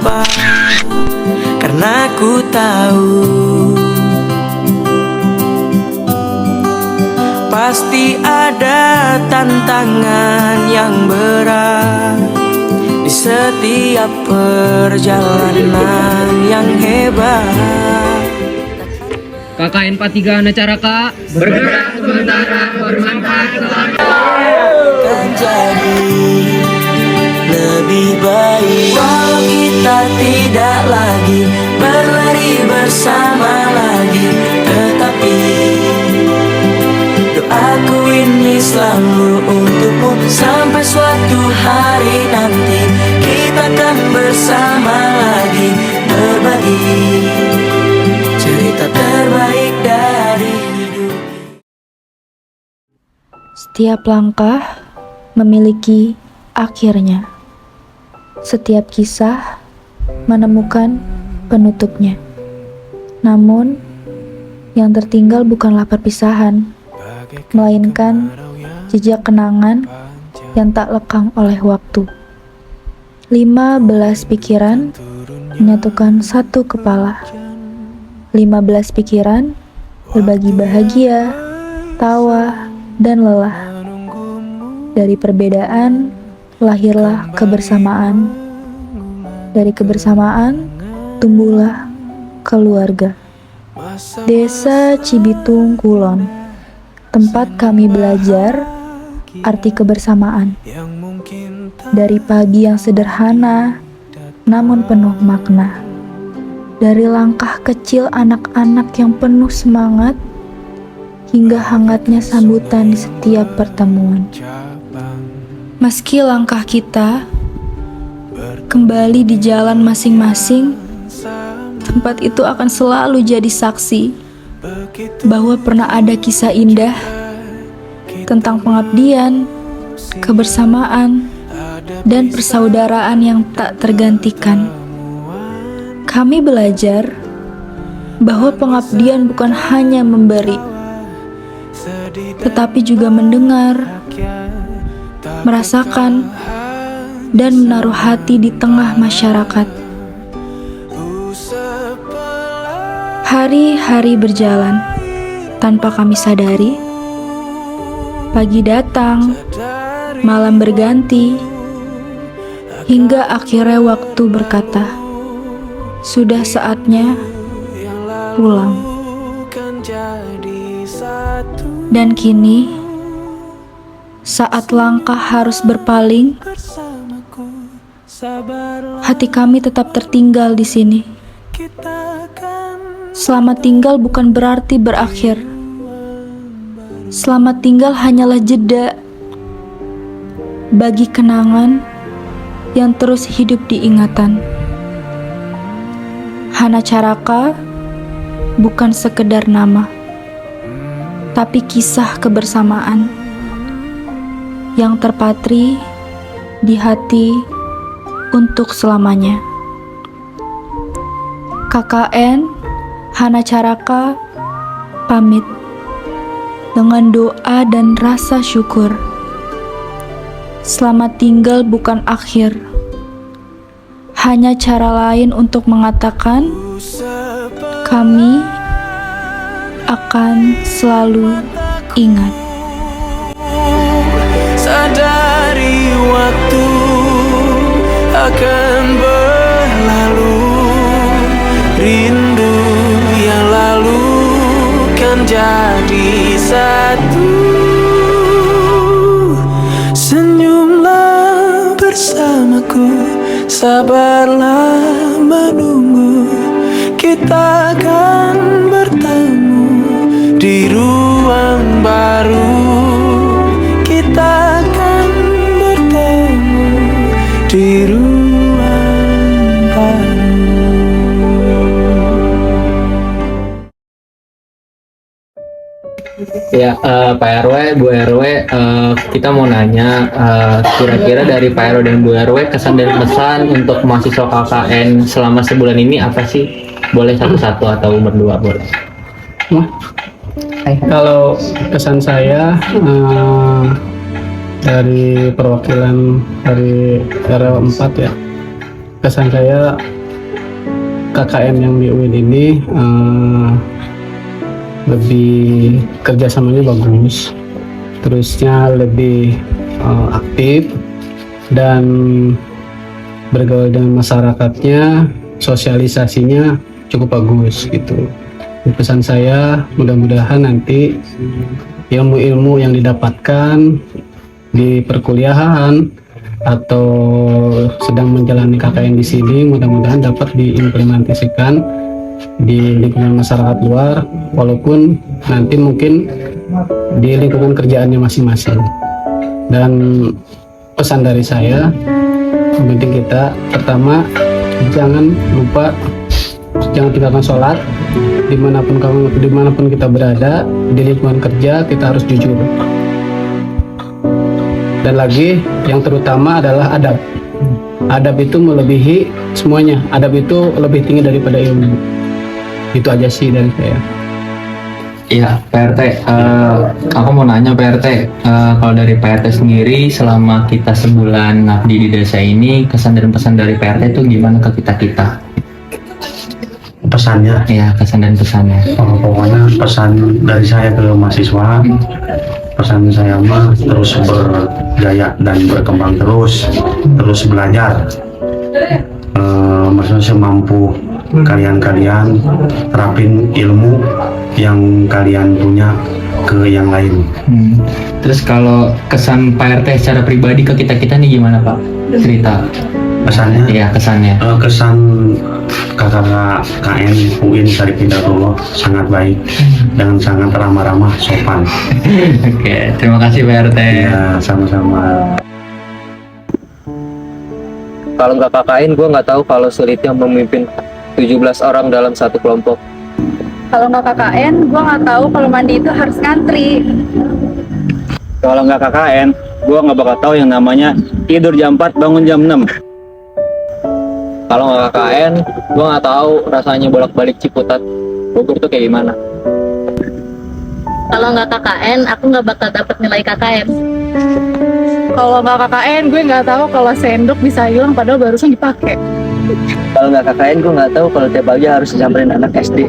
apa, karena ku tahu pasti ada tantangan yang berat di setiap perjalanan yang hebat. KKN 43 Hanacaraka bergerak sementara bermanfaat selama Kan jadi lebih baik walau kita tidak lagi berlari bersama lagi, tetapi doaku ini selalu untukmu sampai suatu hari nanti kita akan bersama lagi berbagi cerita terbaik dari hidup. Setiap langkah memiliki akhirnya. Setiap kisah menemukan penutupnya. Namun, yang tertinggal bukanlah perpisahan, melainkan jejak kenangan yang tak lekang oleh waktu. 15 pikiran menyatukan satu kepala. 15 pikiran berbagi bahagia, tawa, dan lelah. Dari perbedaan lahirlah kebersamaan. Dari kebersamaan tumbuhlah keluarga. Desa Cibitung Kulon, tempat kami belajar arti kebersamaan. Dari pagi yang sederhana namun penuh makna. Dari langkah kecil anak-anak yang penuh semangat hingga hangatnya sambutan di setiap pertemuan. Meski langkah kita kembali di jalan masing-masing, tempat itu akan selalu jadi saksi bahwa pernah ada kisah indah tentang pengabdian, kebersamaan, dan persaudaraan yang tak tergantikan. Kami belajar bahwa pengabdian bukan hanya memberi, tetapi juga mendengar, merasakan, dan menaruh hati di tengah masyarakat. Hari-hari berjalan tanpa kami sadari. Pagi datang, malam berganti, hingga akhirnya waktu berkata, sudah saatnya pulang. Dan kini, saat langkah harus berpaling, hati kami tetap tertinggal di sini. Selamat tinggal bukan berarti berakhir. Selamat tinggal hanyalah jeda bagi kenangan yang terus hidup di ingatan. Hanacaraka bukan sekedar nama, tapi kisah kebersamaan yang terpatri di hati untuk selamanya. KKN Hanacaraka pamit dengan doa dan rasa syukur. Selamat tinggal bukan akhir, hanya cara lain untuk mengatakan kami akan selalu ingat. Sadari waktu akan berlalu, rindu yang lalu kan jadi satu. Senyumlah bersamaku, sabarlah menunggu, kita akan bertemu di ruang baru. Kita akan bertemu di ruang baru. Ya, Pak RW, Bu RW, kita mau nanya, kira-kira dari Pak RW dan Bu RW kesan dan pesan untuk mahasiswa KKN selama sebulan ini apa sih? Boleh satu-satu atau berdua boleh. Kalau kesan saya dari perwakilan dari RW 4 ya, kesan saya KKN yang di UIN ini lebih kerjasamanya bagus, terusnya lebih aktif dan bergaul dengan masyarakatnya, sosialisasinya cukup bagus gitu. Pesan saya, mudah-mudahan nanti ilmu-ilmu yang didapatkan di perkuliahan atau sedang menjalani KKN di sini mudah-mudahan dapat diimplementasikan di lingkungan masyarakat luar, walaupun nanti mungkin di lingkungan kerjaannya masing-masing. Dan pesan dari saya, yang penting kita pertama jangan tinggalkan sholat. Dimanapun kita berada di lingkungan kerja, kita harus jujur. Dan lagi yang terutama adalah adab. Adab itu melebihi semuanya. Adab itu lebih tinggi daripada ilmu. Itu aja sih dari saya. Iya, PRT. Aku mau nanya PRT. Kalau dari PRT sendiri, selama kita sebulan ngabdi di desa ini, kesan dan pesan dari PRT itu gimana ke kita? Pesannya, Ya, kesan dan pesannya. pokoknya pesan dari saya ke mahasiswa, pesan saya mah terus berjaya dan berkembang terus belajar. Maksudnya semampu kalian terapin ilmu yang kalian punya ke yang lain. Terus kalau kesan PRT secara pribadi ke kita nih gimana Pak? Cerita. Pesannya, Iya, kesannya. kesan kakak KN UIN Syarif Hidayatullah sangat baik dan sangat ramah-ramah, sopan. Oke, terima kasih PRT. Ya, sama-sama. Kalau nggak KKN, gue nggak tahu kalau sulitnya memimpin 17 orang dalam satu kelompok. Kalau nggak KKN, gue nggak tahu kalau mandi itu harus ngantri. Kalau nggak KKN, gue nggak bakal tahu yang namanya tidur jam 4, bangun jam 6. Kalau nggak KKN, gue nggak tahu rasanya bolak-balik Ciputat Bogor tuh kayak gimana. Kalau nggak KKN, aku nggak bakal dapat nilai KKN. Kalau nggak KKN, gue nggak tahu kalau sendok bisa hilang padahal barusan dipakai. Kalau nggak KKN, gue nggak tahu kalau tiap pagi harus nyamperin anak SD.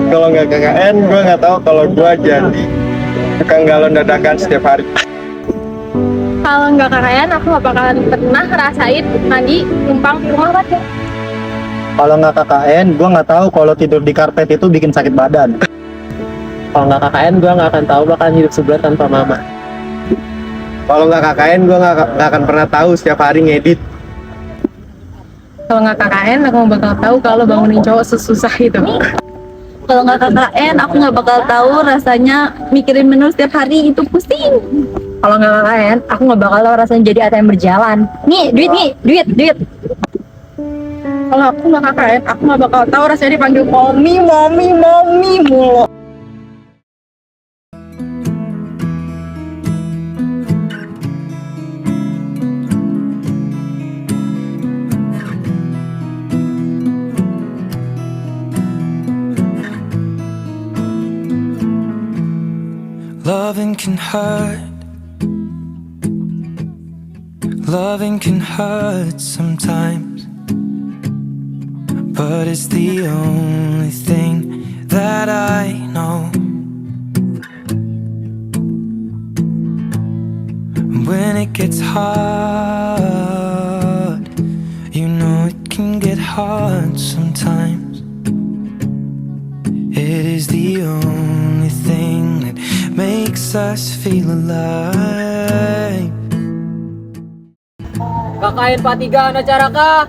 Kalau nggak KKN, gue nggak tahu kalau gue jadi tukang galon dadakan setiap hari. Kalau nggak KKN, aku nggak bakalan pernah ngerasain mandi numpang di rumah warga. Kalau nggak KKN, gue nggak tahu kalau tidur di karpet itu bikin sakit badan. Kalau nggak KKN, gue nggak akan tahu bakalan hidup sebulan tanpa mama. Kalau nggak KKN, gue nggak akan pernah tahu setiap hari ngedit. Kalau nggak KKN, aku nggak bakal tahu kalau bangunin cowok sesusah itu. Kalau nggak KKN, aku nggak bakal tahu rasanya mikirin menu setiap hari itu pusing. Kalau nggak KKN, aku nggak bakal tahu rasanya jadi ATM berjalan. Nih, duit. Kalau aku nggak KKN, aku nggak bakal tahu rasanya dipanggil mommy mulu. Loving can hurt. Loving can hurt sometimes, but it's the only thing that I know. When it gets hard, you know it can get hard sometimes. It is the only thing that makes us feel alive. KKN Patiga Nacaraka.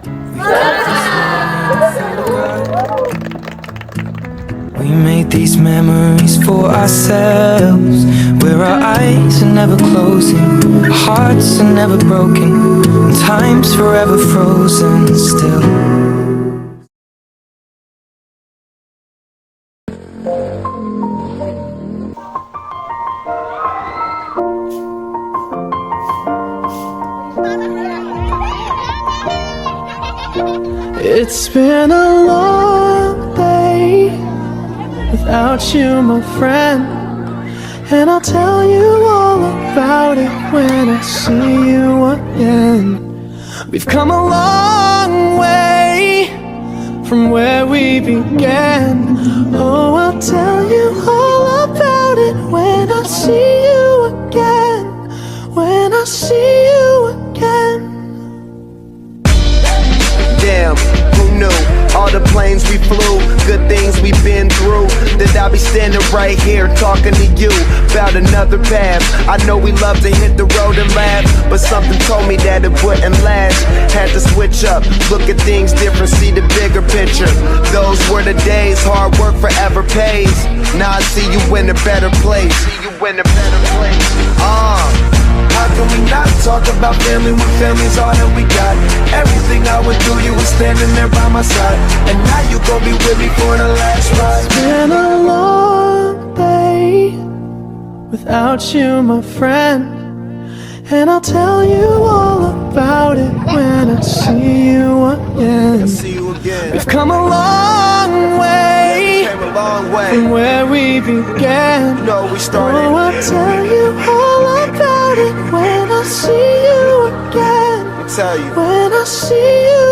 We made these memories for ourselves, where our eyes are never closing, hearts are never broken, and time's forever frozen still. It's been a long day without you, my friend, and I'll tell you all about it when I see you again. We've come a long way from where we began. Oh, I'll tell you all about it when I see you again. When I see you again. Damn, who knew? All the planes we flew, good things we've been through. That I'll be standing right here talking to you about another path. I know we love to hit the road and laugh, but something told me that it wouldn't last. Had to switch up, look at things different, see the bigger picture. Those were the days, hard work forever pays. Now I see you in a better place. See you in a better place. How can we not talk about family when family's all that we got? Everything I went through, you were standing there by my side, and now you gon' be with me for the last ride. It's been a long day without you, my friend, and I'll tell you all about it when I see you again. See you again. We've come a long way Came a long way. from where we began. You know we started. Oh, I'll tell you all about it when I see you again. Tell you. When I see you